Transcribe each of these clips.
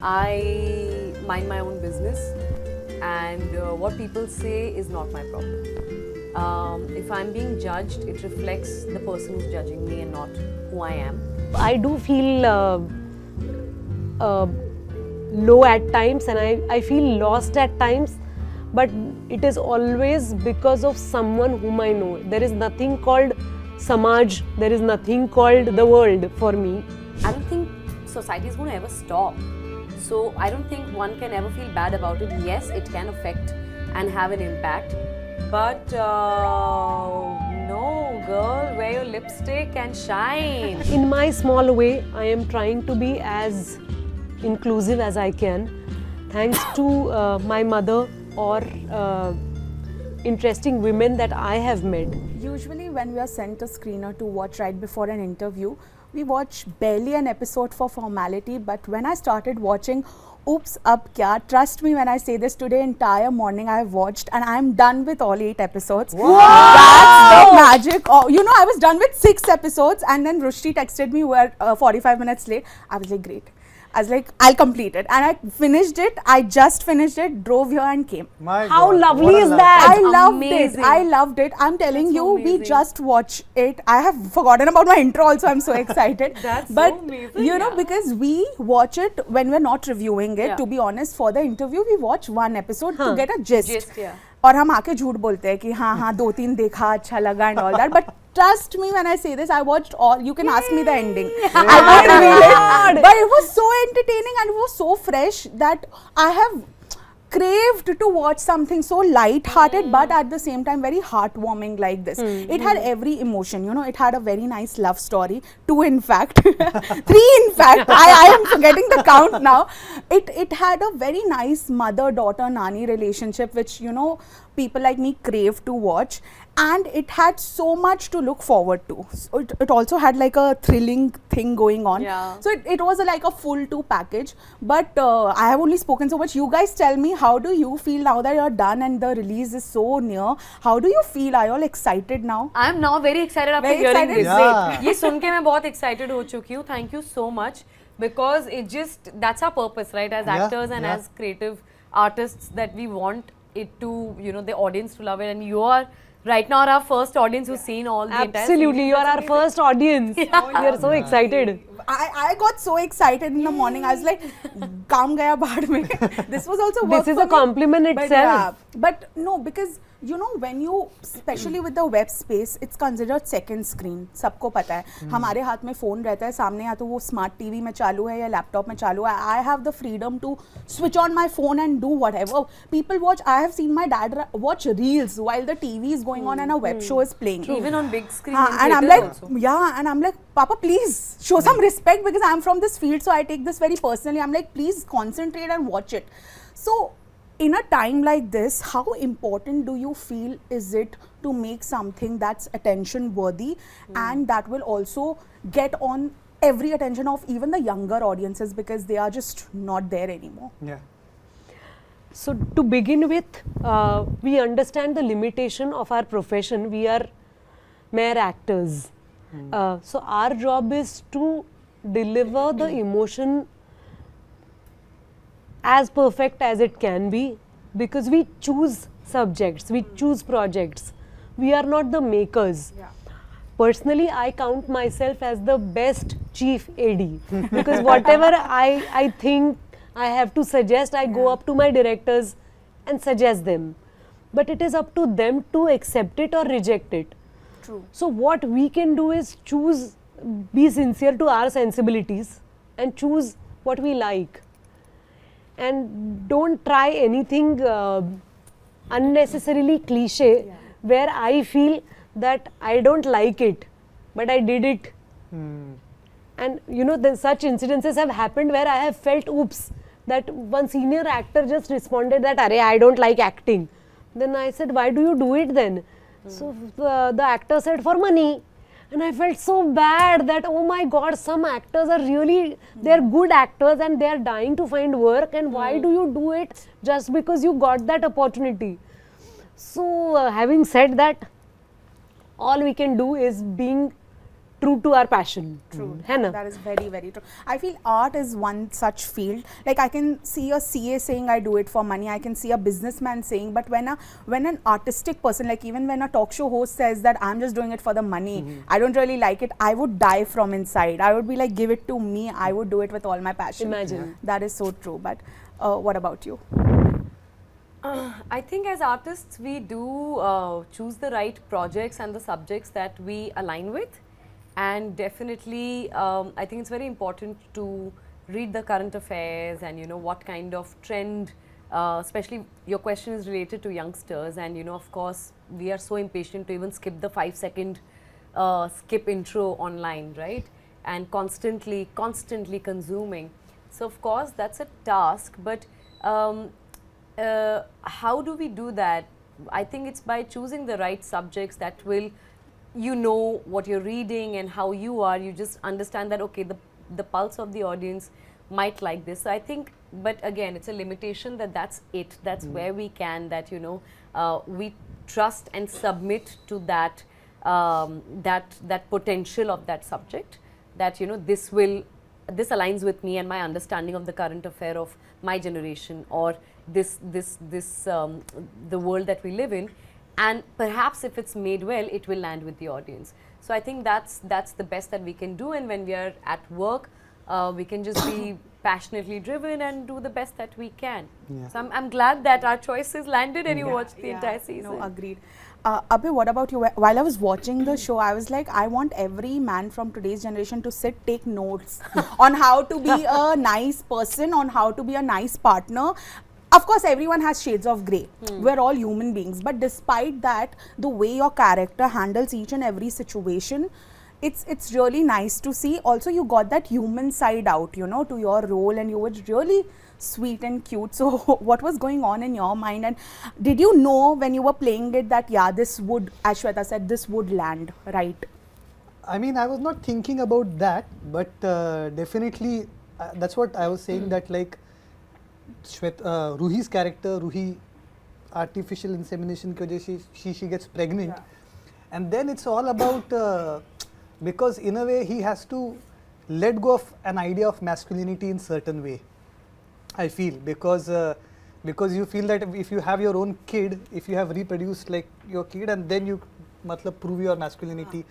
I mind my own business, and what people say is not my problem. If I'm being judged, it reflects the person who's judging me and not who I am. I do feel low at times, and I feel lost at times, but it is always because of someone whom I know. There is nothing called Samaj, there is nothing called the world for me. I don't think society is going to ever stop. So I don't think one can ever feel bad about it. Yes, it can affect and have an impact. But no, girl, wear your lipstick and shine. In my small way, I am trying to be as inclusive as I can. Thanks to my mother or interesting women that I have met. Usually when we are sent a screener to watch right before an interview, we watch barely an episode for formality, but when I started watching Oops Up Kya, trust me when I say this, today entire morning I have watched and I am done with all 8 episodes. Wow. That's the magic. I was done with 6 episodes and then Rushti texted me, we're 45 minutes late. I was like, great. I was like, I'll complete it. And I finished it. I just finished it, drove here and came. How lovely is that? I loved amazing. it. I loved it. I'm telling That's you, so we amazing. just watch it. I have forgotten about my intro also. I'm so excited. That's but, so amazing. you know, because we watch it when we're not reviewing it. Yeah. To be honest, for the interview, we watch one episode to get a gist. Yeah. और हम आके झूठ बोलते हैं कि हाँ हाँ 2-3 देखा अच्छा लगा and all that, but trust me when I say this, I watched all. You can ask me the ending. I won't reveal it, but it was so entertaining and it was so fresh that I have craved to watch something so light-hearted but at the same time very heartwarming like this. It had every emotion, you know. It had a very nice love story, 2 in fact, 3 in fact. I am forgetting the count now. It had a very nice mother-daughter nanny relationship which, you know, people like me crave to watch, and it had so much to look forward to. So it also had like a thrilling thing going on. Yeah. So it was like a full 2 package. But I have only spoken so much. You guys tell me, how do you feel now that you're done and the release is so near? How do you feel? Are you all excited now? I'm now very excited after Very hearing excited? this. Yeah. ये सुन के मैं बहुत excited हो चुकी हूँ. Thank you so much, because it just, that's our purpose, right? As actors and as creative artists, that we want it to, you know, the audience to love it. And you are right now our first audience who's seen all the entire Absolutely, series. you are our first audience. We are so excited. I got so excited in the morning. I was like, "Kaam gaya baad mein." This was also work This is for a me. compliment But itself. yeah, but no, because you know, when you, especially with the web space, it's considered second screen. सबको पता है. हमारे हाथ में phone रहता है, सामने या तो वो smart TV में चालू है या laptop में चालू है. I have the freedom to switch on my phone and do whatever. People watch. I have seen my dad watch reels while the TV is going on and a web show is playing. Even on big screen. And I'm like, and I'm like, Papa, please show some respect, because I'm from this field, so I take this very personally. I'm like, please concentrate and watch it. So, in a time like this, how important do you feel is it to make something that's attention worthy and that will also get on every attention of even the younger audiences, because they are just not there anymore? Yeah. So to begin with, we understand the limitation of our profession. We are mere actors. So our job is to deliver the emotion as perfect as it can be, because we choose subjects, we choose projects. We are not the makers. Personally, I count myself as the best chief AD, because whatever I think I have to suggest, I go up to my directors and suggest them. But it is up to them to accept it or reject it. True. So what we can do is choose, be sincere to our sensibilities and choose what we like. And don't try anything unnecessarily cliche where I feel that I don't like it, but I did it. And you know, such incidences have happened where I have felt, oops, that one senior actor just responded that, "Arey, I don't like acting." Then I said, "Why do you do it then?" So the actor said, "For money." And I felt so bad that, oh my God, some actors are really, they're good actors and they're dying to find work, and why do you do it just because you got that opportunity? So having said that, all we can do is being true to our passion. True. है ना? That is very, very true. I feel art is one such field. Like I can see a CA saying I do it for money. I can see a businessman saying, but when an artistic person, like even when a talk show host says that I'm just doing it for the money, I don't really like it, I would die from inside. I would be like, give it to me. I would do it with all my passion. Imagine. That is so true. But what about you? I think as artists we do choose the right projects and the subjects that we align with, and definitely I think it's very important to read the current affairs and what kind of trend, especially your question is related to youngsters, and of course we are so impatient to even skip the 5-second skip intro online, right? And constantly consuming. So of course that's a task, but how do we do that? I think it's by choosing the right subjects that will, what you're reading and how you are, you just understand that, okay, the pulse of the audience might like this. So I think, but again, it's a limitation that's it. That's where we can, that, we trust and submit to that, that potential of that subject, that, this aligns with me and my understanding of the current affair of my generation, or the world that we live in, and perhaps if it's made well, it will land with the audience. So I think that's the best that we can do, and when we are at work, we can just be passionately driven and do the best that we can. Yeah. So I'm glad that our choices landed and you watched the entire season. No, agreed. Abhay, what about you? While I was watching the show, I was like, I want every man from today's generation to take notes on how to be a nice person, on how to be a nice partner. Of course, everyone has shades of grey. We're all human beings. But despite that, the way your character handles each and every situation, it's really nice to see. Also, you got that human side out, to your role, and you were really sweet and cute. So what was going on in your mind, and did you know when you were playing it that this would, as Shweta said, this would land, right? I mean, I was not thinking about that, but definitely that's what I was saying, that like Ruhi's character, Ruhi, artificial insemination ki wajah se she gets pregnant, and then it's all about because in a way he has to let go of an idea of masculinity in certain way, I feel, because you feel that if you have your own kid, if you have reproduced like your kid, and then you prove your masculinity.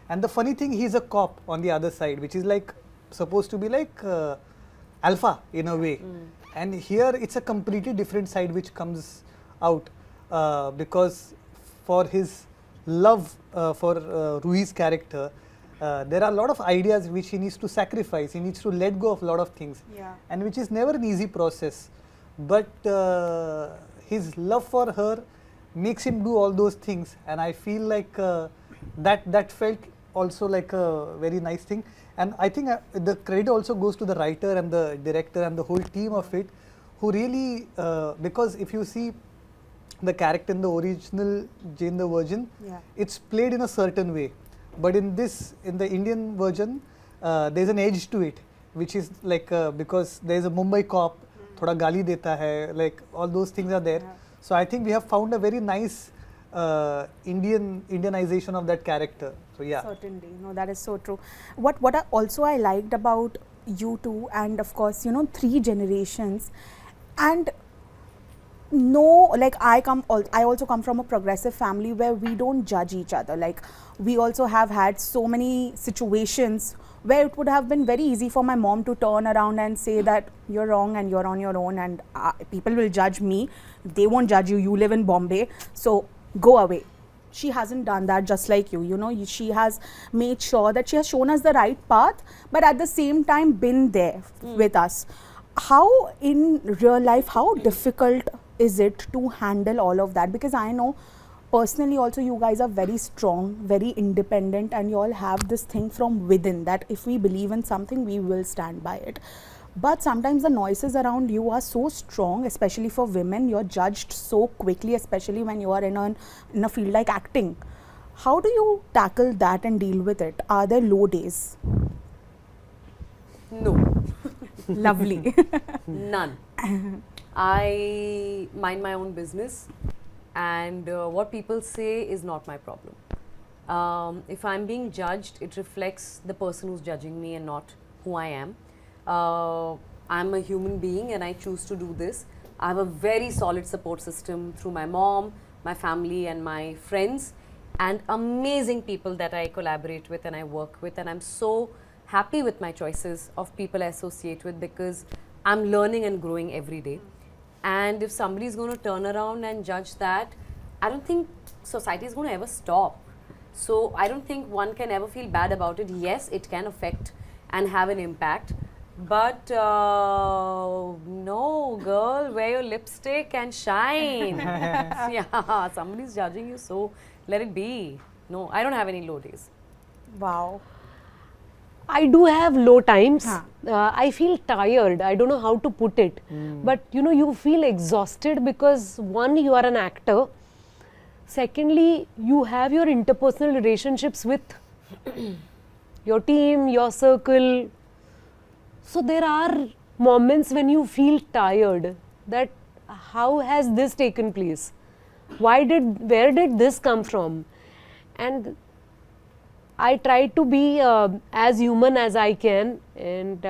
And the funny thing, he's a cop on the other side, which is like supposed to be like alpha in a way. And here it's a completely different side which comes out, because for his love for Ruhi's character, there are a lot of ideas which he needs to sacrifice. He needs to let go of a lot of things, and which is never an easy process. But his love for her makes him do all those things, and I feel like that felt also like a very nice thing. And I think the credit also goes to the writer and the director and the whole team of it, who really, because if you see the character in the original Jane the Virgin, it's played in a certain way. But in the Indian version, there's an edge to it, which is like, because there's a Mumbai cop, thoda gali deta hai, like all those things are there. So I think we have found a very nice Indianization of that character. So yeah. Certainly, no, that is so true. What I liked about you two, and of course, 3 generations, and no, like I also come from a progressive family where we don't judge each other. Like we also have had so many situations where it would have been very easy for my mom to turn around and say that you're wrong and you're on your own, and people will judge me. They won't judge you. You live in Bombay, so go away. She hasn't done that, just like you. She has made sure that she has shown us the right path, but at the same time been there with us. How in real life, how difficult is it to handle all of that? Because I know personally also you guys are very strong, very independent, and you all have this thing from within that if we believe in something, we will stand by it. But sometimes the noises around you are so strong, especially for women. You're judged so quickly, especially when you are in a field like acting. How do you tackle that and deal with it? Are there low days? No. Lovely. None. I mind my own business, and what people say is not my problem. If I'm being judged, it reflects the person who's judging me and not who I am. I'm a human being and I choose to do this. I have a very solid support system through my mom, my family and my friends, and amazing people that I collaborate with and I work with, and I'm so happy with my choices of people I associate with because I'm learning and growing every day. And if somebody is going to turn around and judge that, I don't think society is going to ever stop. So I don't think one can ever feel bad about it. Yes, it can affect and have an impact, but no, girl, wear your lipstick and shine. Yeah, somebody's judging you, so let it be. No, I don't have any low days. Wow. I do have low times. Huh. I feel tired. I don't know how to put it. But you know, you feel exhausted because one, you are an actor. Secondly, you have your interpersonal relationships with your team, your circle. So there are moments when you feel tired that how has this taken place? Where did this come from? And I try to be as human as I can, and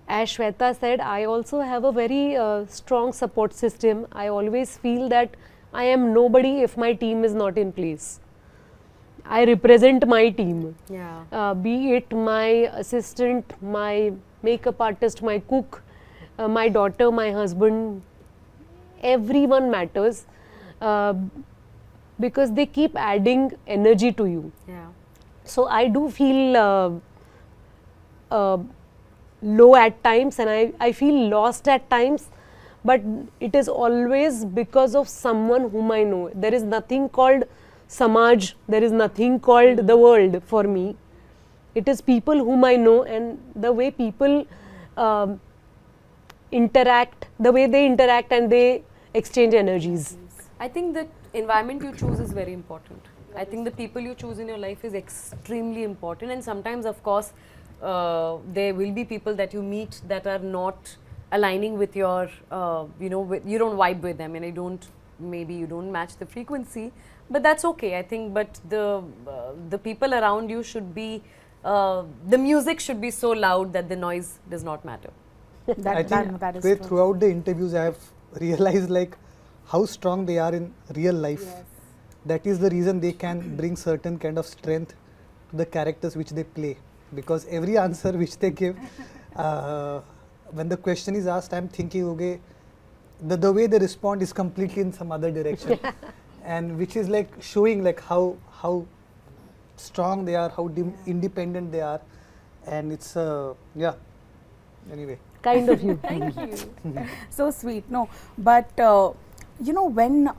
as Shweta said, I also have a very strong support system. I always feel that I am nobody if my team is not in place. I represent my team. Yeah. Be it my assistant, my makeup artist, my cook, my daughter, my husband, everyone matters because they keep adding energy to you. Yeah. So I do feel low at times and I feel lost at times, but it is always because of someone whom I know. There is nothing called Samaj, there is nothing called the world for me. It is people whom I know, and the way people interact, the way they interact and they exchange energies. I think that environment you choose is very important. I think the people you choose in your life is extremely important, and sometimes of course there will be people that you meet that are not aligning with your you don't vibe with them, and maybe you don't match the frequency, but that's okay, I think. But the people around you should be the music should be so loud that the noise does not matter. That, I think that is true. throughout the interviews I have realized like how strong they are in real life. Yes. That is the reason they can bring certain kind of strength to the characters which they play, because every answer which they give, when the question is asked, I'm thinking, okay, the way they respond is completely in some other direction, and which is like showing like how strong they are, how independent they are, and it's yeah. Anyway. Kind of you. Thank you. So sweet. No, but when,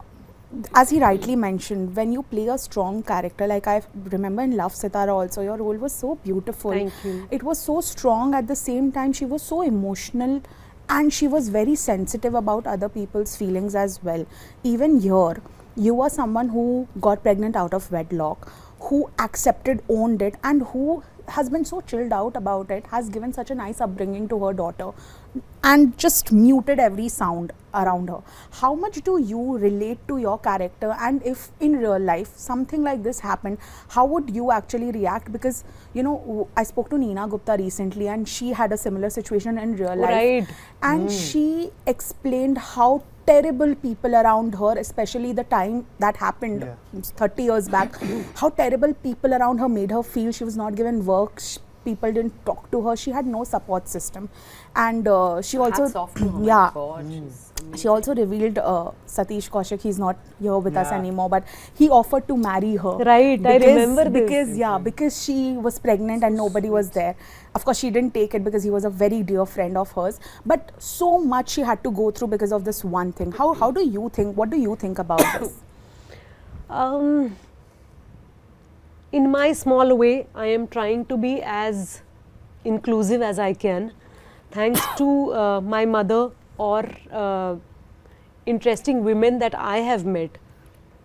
as he rightly mentioned, when you play a strong character, like I remember in Love Sitara also, your role was so beautiful. Thank you. It was so strong. At the same time, she was so emotional and she was very sensitive about other people's feelings as well. Even here, you were someone who got pregnant out of wedlock, who accepted, owned it, and who has been so chilled out about it, has given such a nice upbringing to her daughter and just muted every sound around her. How much do you relate to your character, and if in real life something like this happened, how would you actually react? Because I spoke to Neena Gupta recently and she had a similar situation in real life. Right. And she explained how terrible people around her, especially the time that happened 30 years back, how terrible people around her made her feel. She was not given work, people didn't talk to her, she had no support system. And she also, Hats off to her. yeah, God, she's she also revealed Satish Kaushik, he's not here with us anymore, but he offered to marry her. Right, I remember this. Because she was pregnant and nobody was there. Of course, she didn't take it because he was a very dear friend of hers. But so much she had to go through because of this one thing. How do you think? What do you think about this? In my small way, I am trying to be as inclusive as I can. Thanks to my mother or interesting women that I have met.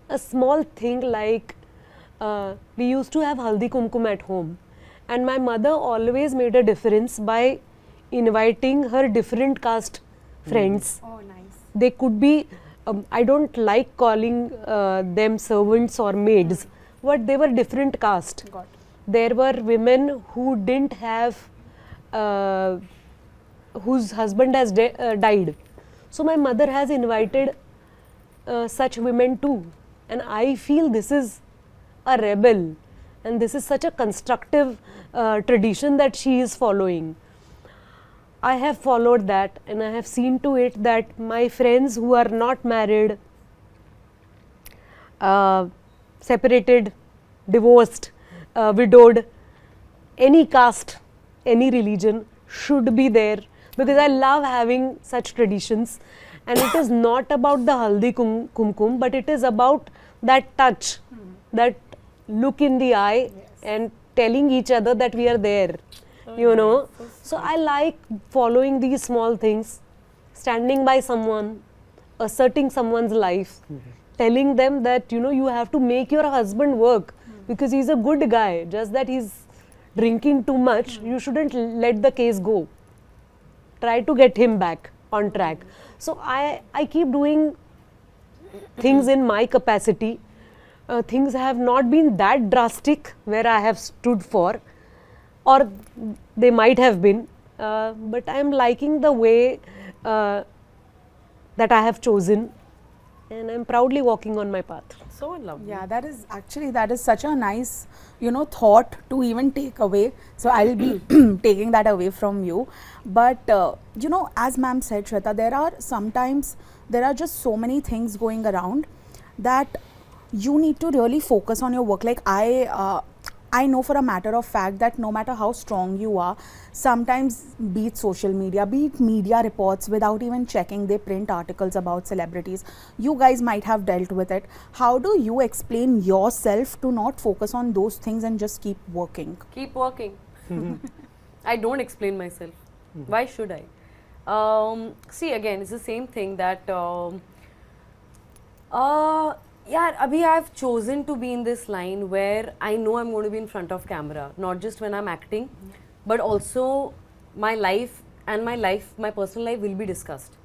A small thing like we used to have haldi kumkum at home, and my mother always made a difference by inviting her different caste friends. Oh, nice. They could be, I don't like calling them servants or maids, but they were different caste. Got it. There were women who didn't have, whose husband has died. So my mother has invited such women too. And I feel this is a rebel, and this is such a constructive tradition that she is following. I have followed that, and I have seen to it that my friends who are not married, separated, divorced, widowed, any caste, any religion should be there, because I love having such traditions. And it is not about the haldi kumkum, but it is about that touch, that look in the eye, and telling each other that we are there, you know. So I like following these small things, standing by someone, asserting someone's life, telling them that, you know, you have to make your husband work because he's a good guy, just that he's drinking too much. You shouldn't let the case go. Try to get him back on track. So I keep doing things in my capacity. Things have not been that drastic where I have stood for, or they might have been, but I am liking the way that I have chosen, and I am proudly walking on my path. So lovely. Yeah, that is such a nice, you know, thought to even take away. So I'll be taking that away from you. But you know, as ma'am said, Shweta, there are just so many things going around that you need to really focus on your work. Like I know for a matter of fact that no matter how strong you are, sometimes be it social media, be it media reports, without even checking, they print articles about celebrities. You guys might have dealt with it. How do you explain yourself to not focus on those things and just keep working? Keep working. I don't explain myself. Why should I? See, again, it's the same thing that yeah, Abhi, I've chosen to be in this line where I know I'm going to be in front of camera, not just when I'm acting, but also my life and my personal life will be discussed.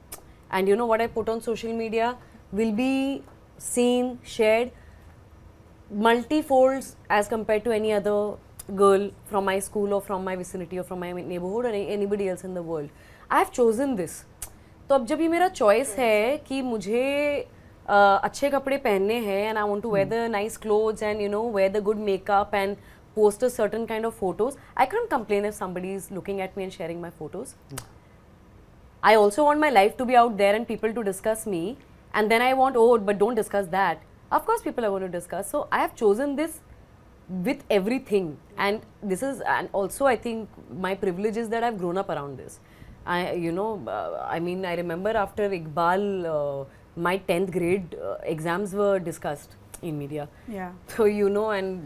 And you know, what I put on social media will be seen, shared, multi-folds as compared to any other girl from my school or from my vicinity or from my neighborhood or anybody else in the world. I have chosen this. तो अब जब ये मेरा choice है कि मुझे अच्छे कपड़े पहनने हैं and I want to wear the nice clothes and, you know, wear the good makeup and post a certain kind of photos, I can't complain if somebody is looking at me and sharing my photos. I also want my life to be out there and people to discuss me, and then I want, oh, but don't discuss that. Of course people are going to discuss. So I have chosen this with everything, and this is, and also I think my privilege is that I've grown up around this. You know, I mean, I remember after Iqbal, my 10th grade exams were discussed in media. Yeah. So, you know, and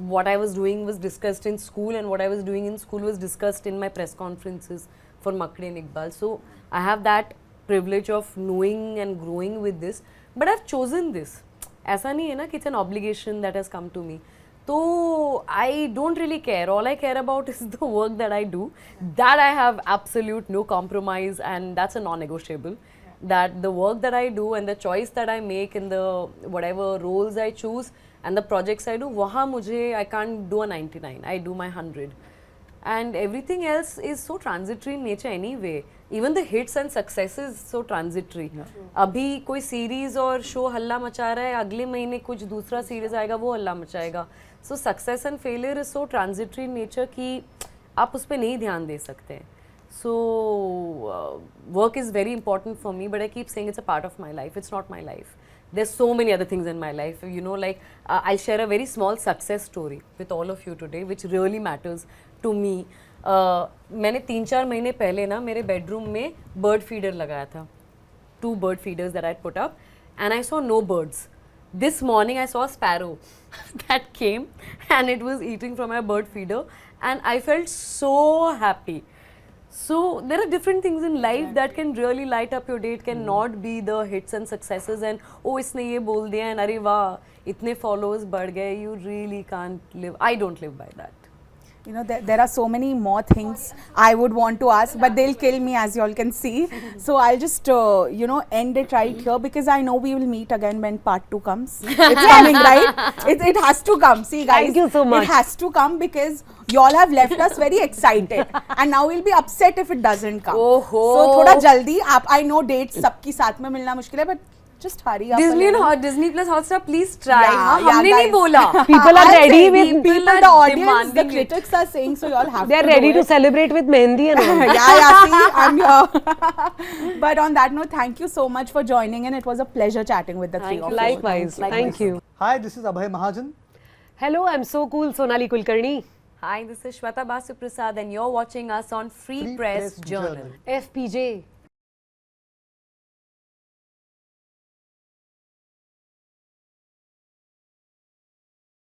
what I was doing was discussed in school, and what I was doing in school was discussed in my press conferences for Makde and Iqbal. So, I have that privilege of knowing and growing with this. But I've chosen this. ऐसा नहीं है ना कि it's an obligation that has come to me. So, I don't really care. All I care about is the work that I do. That I have absolute no compromise, and that's a non-negotiable. That the work that I do and the choice that I make in the whatever roles I choose and the projects I do, wahan mujhe, I can't do a 99, I do my 100. And everything else is so transitory in nature anyway. Even the hits and successes is so transitory. Abhi koi series or show halla macha raha hai, agle mahine kuch dusra series aayega, wo halla machayega. So success and failure is so transitory in nature ki aap us pe nahi dhyan de sakte. So, work is very important for me, but I keep saying it's a part of my life. It's not my life. There's so many other things in my life. You know, like I'll share a very small success story with all of you today, which really matters to me. मैंने 3-4 महीने पहले ना मेरे bedroom में bird feeder लगाया था. 2 bird feeders that I'd put up, and I saw no birds. This morning I saw a sparrow that came and it was eating from my bird feeder, and I felt so happy. So there are different things in life that can really light up your day. It can not be the hits and successes and oh इसने ये बोल दिया and अरे वाह इतने followers बढ़ गए. You really can't live. I don't live by that. you know, there are so many more things I would want to ask, but they'll kill me, as you all can see. So I'll just, you know, end it right here, because I know we will meet again when part 2 comes. It's coming, right? It has to come. See, guys. Thank you so much. It has to come, because you all have left us very excited. And now we'll be upset if it doesn't come. Oh. So thoda jaldi, I know dates sabki saath mein milna mushkil hai, but just hurry up. Disney Plus Hotstar, please try. Yeah, yeah, हमने नहीं guys. बोला. People are I'll ready say, with, people, the are audience, the demanding it. critics are saying, so you all have they are to ready do to it. celebrate with mehendi and all. Yeah, see, I'm here. But on that note, thank you so much for joining in. It was a pleasure chatting with the three of you. Likewise. Thank you. Hi, this is Abhay Mahajan. Hello, I'm so cool, Sonali Kulkarni. Hi, this is Shweta Basu Prasad and you're watching us on Free Press Journal. FPJ.